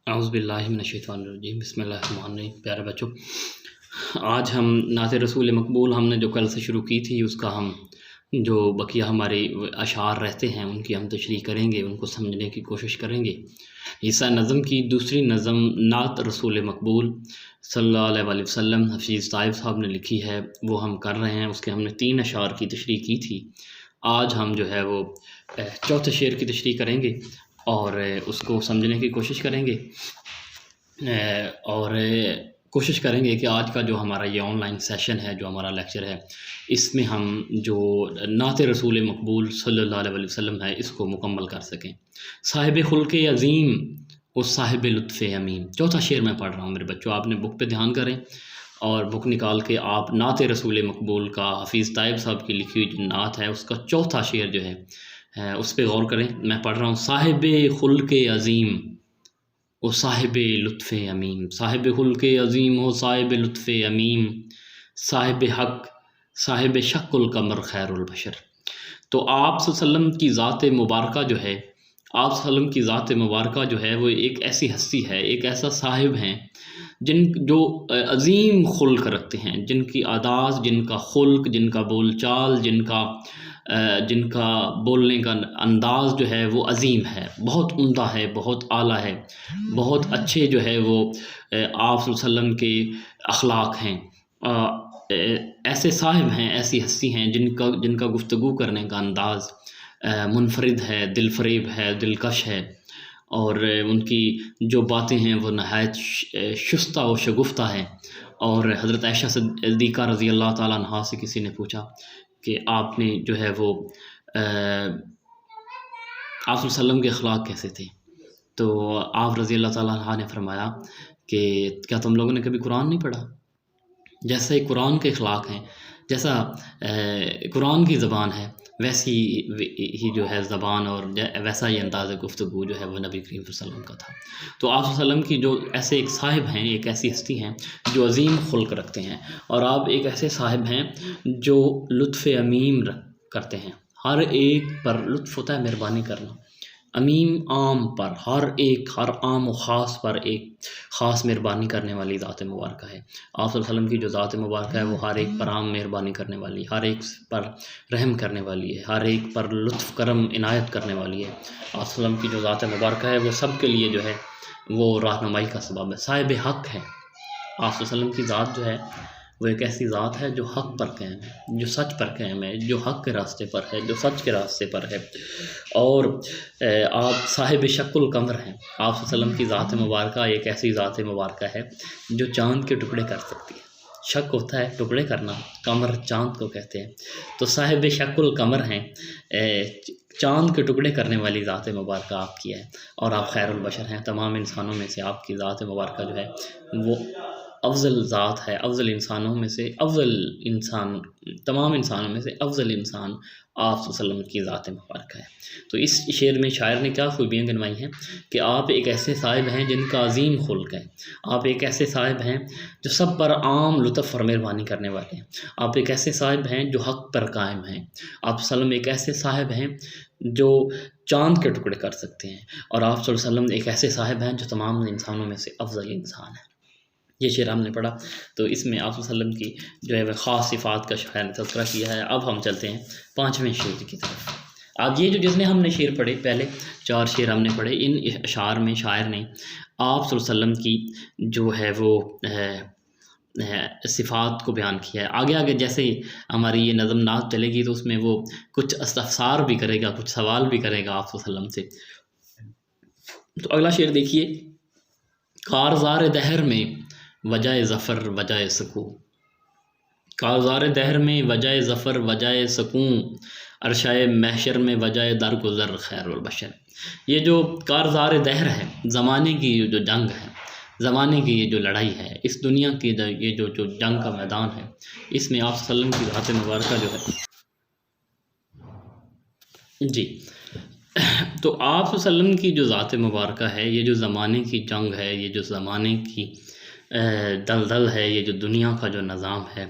اعوذ باللہ من الشیطان الرجیم، بسم اللہ الرحمن الرحیم۔ پیارے بچوں، آج ہم نعت رسول مقبول ہم نے جو کل سے شروع کی تھی، اس کا ہم جو بقیہ ہمارے اشعار رہتے ہیں ان کی ہم تشریح کریں گے، ان کو سمجھنے کی کوشش کریں گے۔ حصہ نظم کی دوسری نظم نعت رسول مقبول صلی اللہ علیہ وآلہ وسلم حفیظ طائف صاحب نے لکھی ہے، وہ ہم کر رہے ہیں۔ اس کے ہم نے 3 اشعار کی تشریح کی تھی۔ آج ہم جو ہے وہ چوتھے شعر کی تشریح کریں گے اور اس کو سمجھنے کی کوشش کریں گے، اور کوشش کریں گے کہ آج کا جو ہمارا یہ آن لائن سیشن ہے، جو ہمارا لیکچر ہے، اس میں ہم جو نعت رسول مقبول صلی اللہ علیہ وآلہ وسلم ہے اس کو مکمل کر سکیں۔ صاحب خلق عظیم و صاحب لطف امین، چوتھا شعر میں پڑھ رہا ہوں میرے بچوں، آپ نے بک پہ دھیان کریں اور بک نکال کے آپ نعت رسول مقبول کا حفیظ طائف صاحب کی لکھی ہوئی جو نعت ہے اس کا چوتھا شعر جو ہے اس پہ غور کریں۔ میں پڑھ رہا ہوں: صاحب خلق عظیم و صاحب لطف امین، صاحب خلق عظیم و صاحب لطف امین، صاحب حق صاحب شق القمر خیر البشر۔ تو آپ صلی اللہ علیہ وسلم کی ذات مبارکہ جو ہے، آپ صلی اللہ علیہ وسلم کی ذات مبارکہ جو ہے وہ ایک ایسی ہستی ہے، ایک ایسا صاحب ہیں جو عظیم خلق رکھتے ہیں، جن کی عادات، جن کا خلق، جن کا بول چال، جن کا بولنے کا انداز جو ہے وہ عظیم ہے، بہت عمدہ ہے، بہت اعلیٰ ہے، بہت اچھے جو ہے وہ آپ صلی اللہ علیہ وسلم کے اخلاق ہیں۔ ایسے صاحب ہیں، ایسی ہستی ہیں جن کا گفتگو کرنے کا انداز منفرد ہے، دل فریب ہے، دلکش ہے، اور ان کی جو باتیں ہیں وہ نہایت شستہ و شگفتہ ہیں۔ اور حضرت عائشہ صدیقہ رضی اللہ تعالیٰ عنہا سے کسی نے پوچھا کہ آپ نے جو ہے وہ آپ صلی اللہ علیہ وسلم کے اخلاق کیسے تھے؟ تو آپ رضی اللہ تعالیٰ عنہ نے فرمایا کہ کیا تم لوگوں نے کبھی قرآن نہیں پڑھا؟ جیسے قرآن کے اخلاق ہیں، جیسا قرآن کی زبان ہے، ویسی ہی جو ہے زبان اور ویسا ہی انداز گفتگو جو ہے وہ نبی کریم صلی اللہ علیہ وسلم کا تھا۔ تو آپ صلی اللہ علیہ وسلم کی جو ایسے ایک صاحب ہیں، ایک ایسی ہستی ہیں جو عظیم خلق رکھتے ہیں، اور آپ ایک ایسے صاحب ہیں جو لطف امیم کرتے ہیں۔ ہر ایک پر لطف ہوتا ہے، مہربانی کرنا، امیم عام پر، ہر عام و خاص پر ایک خاص مہربانی کرنے والی ذات مبارکہ ہے۔ آپ صلی اللہ علیہ وسلم کی جو ذات مبارکہ ہے وہ ہر ایک پر عام مہربانی کرنے والی، ہر ایک پر رحم کرنے والی ہے، ہر ایک پر لطف کرم عنایت کرنے والی ہے۔ آپ صلی اللہ علیہ وسلم کی جو ذات مبارکہ ہے وہ سب کے لیے جو ہے وہ رہنمائی کا سبب ہے، صاحب حق ہے۔ آپ صلی اللہ علیہ وسلم کی ذات جو ہے وہ ایک ایسی ذات ہے جو حق پر قائم ہے، جو سچ پر قائم ہے، جو حق کے راستے پر ہے، جو سچ کے راستے پر ہے۔ اور آپ صاحب شق القمر ہیں۔ آپ صلی اللہ علیہ وسلم کی ذات مبارکہ ایک ایسی ذات مبارکہ ہے جو چاند کے ٹکڑے کر سکتی ہے۔ شق ہوتا ہے ٹکڑے کرنا، قمر چاند کو کہتے ہیں، تو صاحب شق القمر ہیں، چاند کے ٹکڑے کرنے والی ذات مبارکہ آپ کی ہے، اور آپ خیر البشر ہیں۔ تمام انسانوں میں سے آپ کی ذات مبارکہ جو ہے وہ افضل ذات ہے، افضل انسانوں میں سے افضل انسان، تمام انسانوں میں سے افضل انسان آپ صلی اللہ علیہ وسلم کی ذات مبارکہ ہے۔ تو اس شعر میں شاعر نے کیا خوبیاں گنوائی ہیں کہ آپ ایک ایسے صاحب ہیں جن کا عظیم خلق ہے، آپ ایک ایسے صاحب ہیں جو سب پر عام لطف اور مہربانی کرنے والے ہیں، آپ ایک ایسے صاحب ہیں جو حق پر قائم ہیں، آپ صلی اللہ علیہ وسلم ایک ایسے صاحب ہیں جو چاند کے ٹکڑے کر سکتے ہیں، اور آپ صلی اللہ علیہ وسلم ایک ایسے صاحب ہیں جو تمام انسانوں میں سے افضل انسان ہے۔ یہ شعر ہم نے پڑھا، تو اس میں آپ صلی اللہ علیہ وسلم کی جو ہے وہ خاص صفات کا شاعر نے تذکرہ کیا ہے۔ اب ہم چلتے ہیں 5ویں شعر کی طرف۔ آج یہ جو جتنے ہم نے شعر پڑھے، پہلے 4 شعر ہم نے پڑھے، ان اشعار میں شاعر نے آپ صلی اللہ علیہ وسلم کی جو ہے وہ صفات کو بیان کیا ہے۔ آگے آگے جیسے ہی ہماری یہ نظم نعت چلے گی تو اس میں وہ کچھ استفسار بھی کرے گا، کچھ سوال بھی کرے گا آپ صلی اللہ علیہ وسلم سے۔ تو اگلا شعر دیکھیے: کارزار دہر میں وجہ ظفر وجہ سکون، کارزار دہر میں وجہ ظفر وجہ سکون، عرشۂ محشر میں وجہ درگزر خیر البشر۔ یہ جو کارزار دہر ہے، زمانے کی جو جنگ ہے، زمانے کی یہ جو لڑائی ہے، اس دنیا کی یہ جو جنگ کا میدان ہے، اس میں آپ صلی اللہ علیہ وسلم کی ذات مبارکہ جو ہے جی تو آپ صلی اللہ علیہ وسلم کی جو ذات مبارکہ ہے، یہ جو زمانے کی جنگ ہے، یہ جو زمانے کی دلدل ہے، یہ جو دنیا کا جو نظام ہے،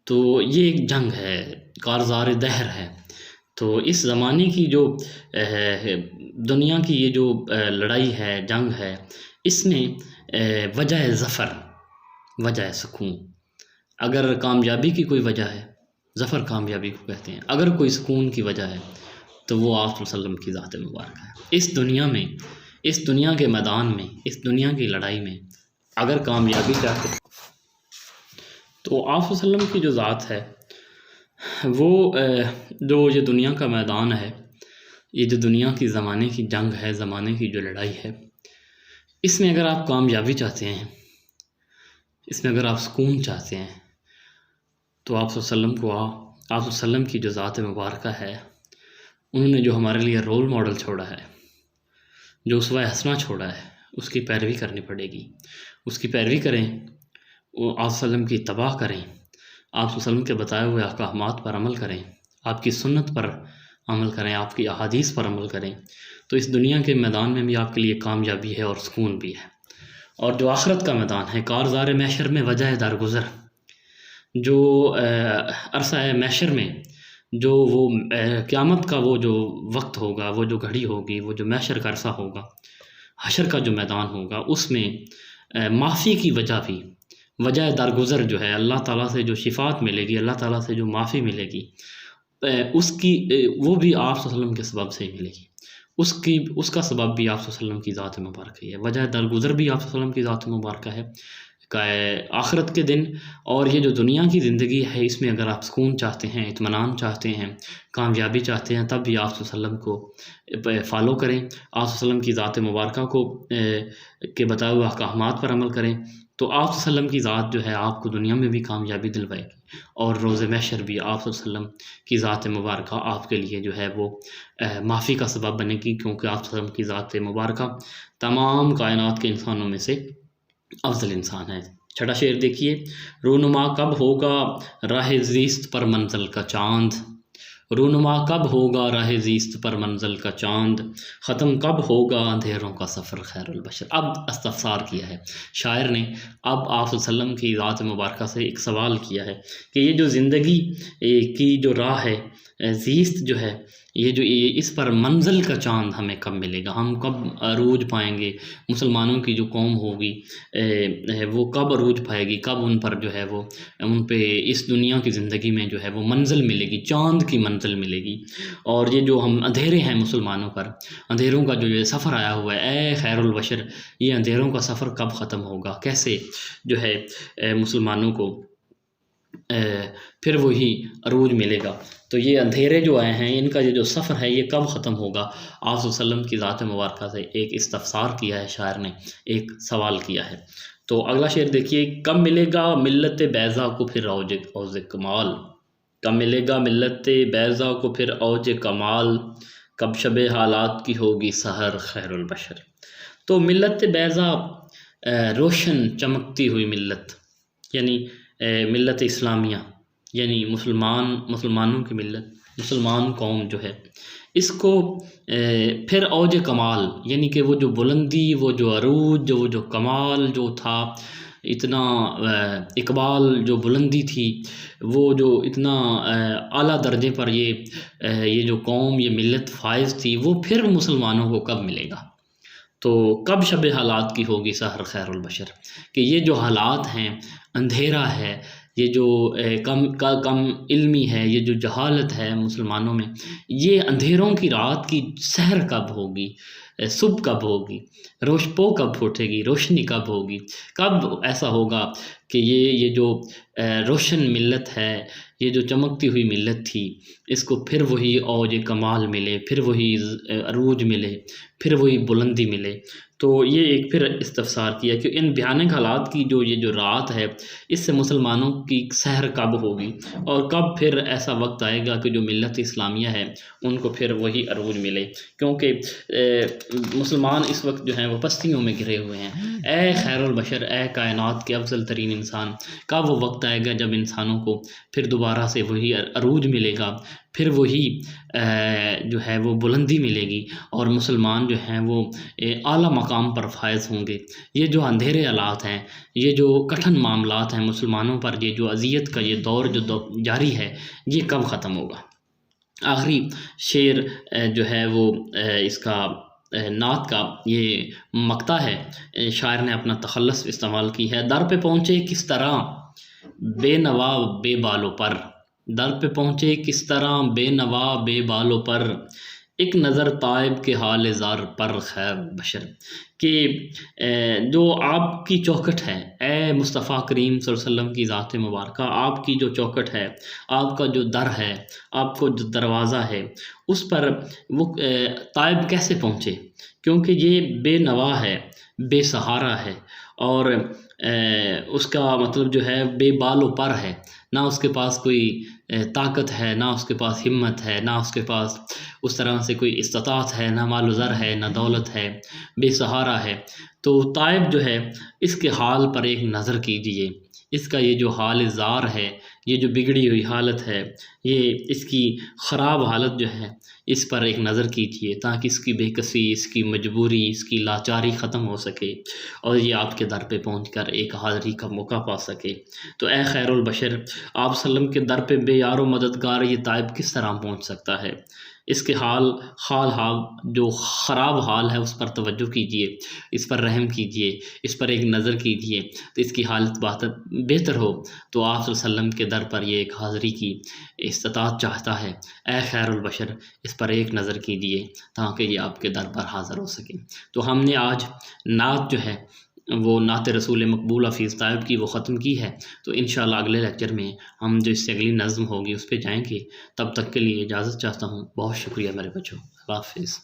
تو یہ ایک جنگ ہے، کارزار دہر ہے۔ تو اس زمانے کی جو دنیا کی یہ جو لڑائی ہے، جنگ ہے، اس میں وجہ ظفر، وجہ سکون، اگر کامیابی کی کوئی وجہ ہے، ظفر کامیابی کو کہتے ہیں، اگر کوئی سکون کی وجہ ہے تو وہ آپ صلی اللہ علیہ وسلم کی ذات مبارکہ ہے۔ اس دنیا میں، اس دنیا کے میدان میں، اس دنیا کی لڑائی میں اگر کامیابی چاہتے تو آپ صلی اللہ علیہ وسلم کی جو ذات ہے وہ جو یہ دنیا کا میدان ہے، یہ جو دنیا کی زمانے کی جنگ ہے، زمانے کی جو لڑائی ہے، اس میں اگر آپ کامیابی چاہتے ہیں، اس میں اگر آپ سکون چاہتے ہیں تو آپ صلی اللہ علیہ وسلم کو آپ صلی اللہ علیہ وسلم کی جو ذات مبارکہ ہے، انہوں نے جو ہمارے لیے رول ماڈل چھوڑا ہے، جو اسوہ حسنہ چھوڑا ہے، اس کی پیروی کرنی پڑے گی۔ اس کی پیروی کریں، وہ آپ صلی اللہ علیہ وسلم کی اتباع کریں، آپ صلی اللہ علیہ وسلم کے بتائے ہوئے احکامات پر عمل کریں، آپ کی سنت پر عمل کریں، آپ کی احادیث پر عمل کریں، تو اس دنیا کے میدان میں بھی آپ کے لیے کامیابی ہے اور سکون بھی ہے۔ اور جو آخرت کا میدان ہے، کارزار محشر میں وجہ درگزر، جو عرصہ محشر میں جو وہ قیامت کا وہ جو وقت ہوگا، وہ جو گھڑی ہوگی، وہ جو محشر کا عرصہ ہوگا، حشر کا جو میدان ہوگا، اس میں معافی کی وجہ بھی، وجہ درگزر جو ہے، اللہ تعالیٰ سے جو شفاعت ملے گی، اللہ تعالیٰ سے جو معافی ملے گی، اس کی وہ بھی آپ صلی اللہ علیہ وسلم کے سبب سے ہی ملے گی۔ اس کا سبب بھی آپ صلی اللہ علیہ وسلم کی ذات مبارکہ ہے، وجہ درگزر بھی آپ صلی اللہ علیہ وسلم کی ذات مبارکہ ہے آخرت کے دن۔ اور یہ جو دنیا کی زندگی ہے، اس میں اگر آپ سکون چاہتے ہیں، اطمینان چاہتے ہیں، کامیابی چاہتے ہیں، تب بھی آپ صلی اللہ علیہ وسلم کو فالو کریں، آپ صلی اللہ علیہ وسلم کی ذات مبارکہ کو کے بتائے ہوئے احکامات پر عمل کریں، تو آپ صلی اللہ علیہ وسلم کی ذات جو ہے آپ کو دنیا میں بھی کامیابی دلوائے گی، اور روز محشر بھی آپ صلی اللہ علیہ وسلم کی ذات مبارکہ آپ کے لیے جو ہے وہ معافی کا سبب بنے گی، کیونکہ آپ صلی اللہ علیہ وسلم کی ذات مبارکہ تمام کائنات کے انسانوں میں سے افضل انسان ہے۔ چھٹا شعر دیکھیے، رونما کب ہوگا راہ زیست پر منزل کا چاند، رونما کب ہوگا راہ زیست پر منزل کا چاند، ختم کب ہوگا اندھیروں کا سفر خیر البشر۔ اب استفسار کیا ہے شاعر نے، اب آپ صلی اللہ علیہ وسلم کی ذات مبارکہ سے ایک سوال کیا ہے کہ یہ جو زندگی کی جو راہ ہے، زیست جو ہے، یہ جو اس پر منزل کا چاند ہمیں کب ملے گا، ہم کب عروج پائیں گے، مسلمانوں کی جو قوم ہوگی وہ کب عروج پائے گی، کب ان پر جو ہے وہ ان پہ اس دنیا کی زندگی میں جو ہے وہ منزل ملے گی، چاند کی منزل ملے گی۔ اور یہ جو ہم اندھیرے ہیں مسلمانوں پر، اندھیروں کا جو یہ سفر آیا ہوا ہے، اے خیر البشر، یہ اندھیروں کا سفر کب ختم ہوگا، کیسے جو ہے مسلمانوں کو پھر وہی عروج ملے گا، تو یہ اندھیرے جو آئے ہیں، ان کا یہ جو سفر ہے یہ کب ختم ہوگا۔ آپ صلی اللہ علیہ وسلم کی ذات مبارکہ سے ایک استفسار کیا ہے شاعر نے، ایک سوال کیا ہے۔ تو اگلا شعر دیکھیے، کب ملے گا ملت بیضا کو پھر اوج کمال، کب ملے گا ملت بیضا کو پھر اوج کمال، کب شب حالات کی ہوگی سحر خیر البشر۔ تو ملت بیضا روشن چمکتی ہوئی ملت، یعنی ملت اسلامیہ، یعنی مسلمانوں کی ملت، مسلمان قوم جو ہے، اس کو پھر اوج کمال، یعنی کہ وہ جو بلندی، وہ جو عروج، وہ جو کمال جو تھا، اتنا اقبال، جو بلندی تھی، وہ جو اتنا اعلیٰ درجے پر یہ جو قوم، یہ ملت فائز تھی، وہ پھر مسلمانوں کو کب ملے گا۔ تو کب شب حالات کی ہوگی سحر خیر البشر، کہ یہ جو حالات ہیں، اندھیرا ہے، یہ جو کم علمی ہے، یہ جو جہالت ہے مسلمانوں میں، یہ اندھیروں کی رات کی سحر کب ہوگی، صبح کب ہوگی، روشپو کب پھوٹے گی، روشنی کب ہوگی، کب ایسا ہوگا کہ یہ جو روشن ملت ہے، یہ جو چمکتی ہوئی ملت تھی، اس کو پھر وہی اوج کمال ملے، پھر وہی عروج ملے، پھر وہی بلندی ملے۔ تو یہ ایک پھر استفسار کیا کہ ان بھیانک حالات کی یہ جو رات ہے، اس سے مسلمانوں کی سحر کب ہوگی، اور کب پھر ایسا وقت آئے گا کہ جو ملت اسلامیہ ہے ان کو پھر وہی عروج ملے، کیونکہ مسلمان اس وقت جو ہیں وہ پستیوں میں گھرے ہوئے ہیں۔ اے خیر البشر، اے کائنات کے افضل ترین انسان، کب وہ وقت آئے گا جب انسانوں کو پھر دوبارہ سے وہی عروج ملے گا، پھر وہی جو ہے وہ بلندی ملے گی، اور مسلمان جو ہیں وہ اعلیٰ مقام پر فائز ہوں گے۔ یہ جو اندھیرے حالات ہیں، یہ جو کٹھن معاملات ہیں مسلمانوں پر، یہ جو اذیت کا یہ دور جو جاری ہے، یہ کب ختم ہوگا۔ آخری شعر جو ہے وہ اس کا نعت کا یہ مقطع ہے، شاعر نے اپنا تخلص استعمال کی ہے۔ در پہ پہنچے کس طرح بے نوا بے بالوں پر، در پہ پہنچے کس طرح بے نوا بے بالوں پر، ایک نظر طائب کے حال زار پر خیر بشر، کہ جو آپ کی چوکھٹ ہے اے مصطفیٰ کریم صلی اللہ علیہ وسلم کی ذات مبارکہ، آپ کی جو چوکھٹ ہے، آپ کا جو در ہے، آپ کو جو دروازہ ہے، اس پر وہ طائب کیسے پہنچے، کیونکہ یہ بے نوا ہے، بے سہارا ہے، اور اس کا مطلب جو ہے بے بال و پر ہے، نہ اس کے پاس کوئی طاقت ہے، نہ اس کے پاس ہمت ہے، نہ اس کے پاس اس طرح سے کوئی استطاعت ہے، نہ مال و زر ہے، نہ دولت ہے، بے سہارا ہے۔ تو طائب جو ہے اس کے حال پر ایک نظر کیجئے، اس کا یہ جو حال زار ہے، یہ جو بگڑی ہوئی حالت ہے، یہ اس کی خراب حالت جو ہے، اس پر ایک نظر کیجئے تاکہ اس کی بے کسی، اس کی مجبوری، اس کی لاچاری ختم ہو سکے اور یہ آپ کے در پہ پہنچ کر ایک حاضری کا موقع پا سکے۔ تو اے خیر البشر، آپ صلی اللہ علیہ وسلم کے در پہ بے یار و مددگار یہ طائب کس طرح پہنچ سکتا ہے؟ اس کے حال جو خراب حال ہے اس پر توجہ کیجئے، اس پر رحم کیجئے، اس پر ایک نظر کیجئے، تو اس کی حالت بہتر ہو تو آپ صلی اللہ علیہ وسلم کے در پر یہ ایک حاضری کی استطاعت چاہتا ہے۔ اے خیر البشر، اس پر ایک نظر کیجئے تاکہ یہ آپ کے در پر حاضر ہو سکے۔ تو ہم نے آج نعت جو ہے وہ نعت رسول مقبول حفیظ طائب کی وہ ختم کی ہے، تو انشاءاللہ اگلے لیکچر میں ہم جو اس سے اگلی نظم ہوگی اس پہ جائیں گے۔ تب تک کے لیے اجازت چاہتا ہوں، بہت شکریہ میرے بچوں، اللہ حافظ۔